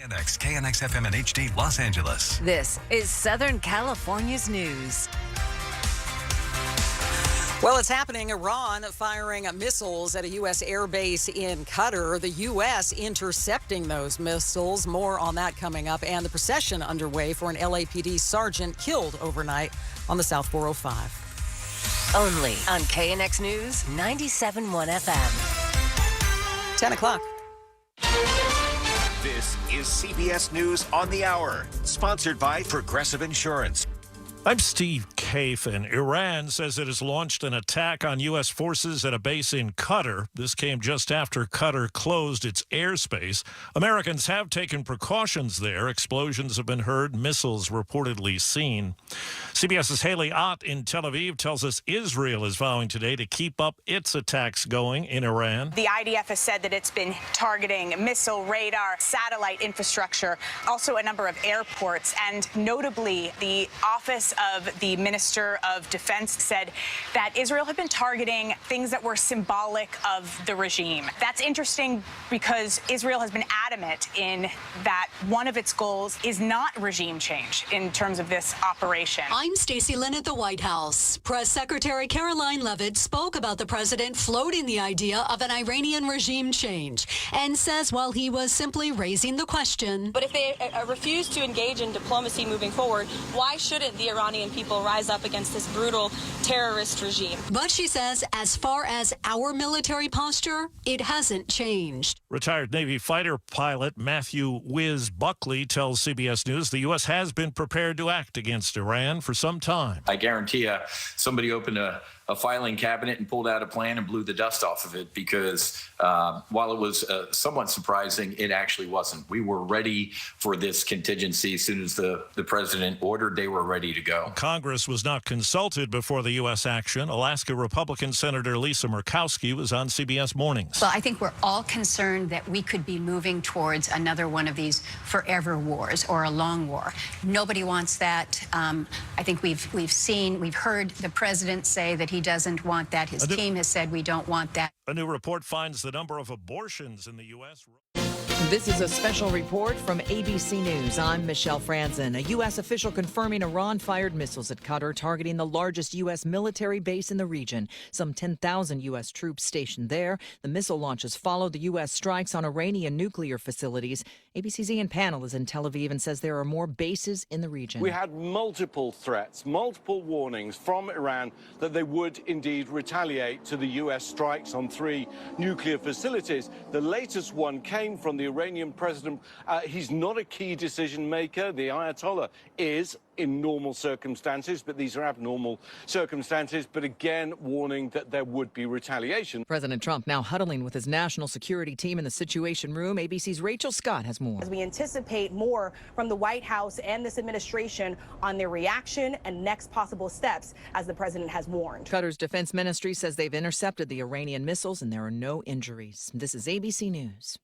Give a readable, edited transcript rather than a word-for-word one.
KNX FM and HD Los Angeles. This is Southern California's news. Well, it's happening. Iran firing missiles at a U.S. airbase in Qatar. The U.S. intercepting those missiles. More on that coming up. And the procession underway for an LAPD sergeant killed overnight on the South 405. Only on KNX News 97.1 FM. 10 o'clock. This is CBS News on the Hour, sponsored by Progressive Insurance. I'm Steve Kathan. Iran says it has launched an attack on U.S. forces at a base in Qatar. This came just after Qatar closed its airspace. Americans have taken precautions there. Explosions have been heard, missiles reportedly seen. CBS's Haley Ott in Tel Aviv tells us Israel is vowing today to keep up its attacks going in Iran. The IDF has said that it's been targeting missile, radar, satellite infrastructure, also a number of airports, and notably the office of the Minister of Defense said that Israel had been targeting things that were symbolic of the regime. That's interesting because Israel has been adamant in that one of its goals is not regime change in terms of this operation. I'm Stacey Lynn at the White House. Press Secretary Caroline Leavitt spoke about the president floating the idea of an Iranian regime change and says, well, he was simply raising the question. But if they refuse to engage in diplomacy moving forward, why shouldn't the Iranian people rise up against this brutal terrorist regime? But she says, as far as our military posture, it hasn't changed. Retired Navy fighter pilot Matthew Wiz Buckley tells CBS News the U.S. has been prepared to act against Iran for some time. I guarantee you, somebody opened a filing cabinet and pulled out a plan and blew the dust off of it because while it was somewhat surprising, it actually wasn't. We were ready for this contingency. As soon as the president ordered, they were ready to go. Congress was not consulted before the U.S. action. Alaska Republican Senator Lisa Murkowski was on CBS Mornings. Well, I think we're all concerned that we could be moving towards another one of these forever wars or a long war. Nobody wants that. I think we've heard the president say that he doesn't want that. His team has said we don't want that. A new report finds the number of abortions in the U.S. This is a special report from ABC News. I'm Michelle Franzen. A U.S. official confirming Iran fired missiles at Qatar, targeting the largest U.S. military base in the region. Some 10,000 U.S. troops stationed there. The missile launches followed the U.S. strikes on Iranian nuclear facilities. ABC's Ian Pannell is in Tel Aviv and says there are more bases in the region. We had multiple threats, multiple warnings from Iran that they would indeed retaliate to the U.S. strikes on 3 nuclear facilities. The latest one came from the Iranian president. He's not a key decision maker. The Ayatollah is in normal circumstances, but these are abnormal circumstances. But again, warning that there would be retaliation. President Trump now huddling with his national security team in the Situation Room. ABC's Rachel Scott has more. As we anticipate more from the White House and this administration on their reaction and next possible steps, as the president has warned. Qatar's defense ministry says they've intercepted the Iranian missiles and there are no injuries. This is ABC News.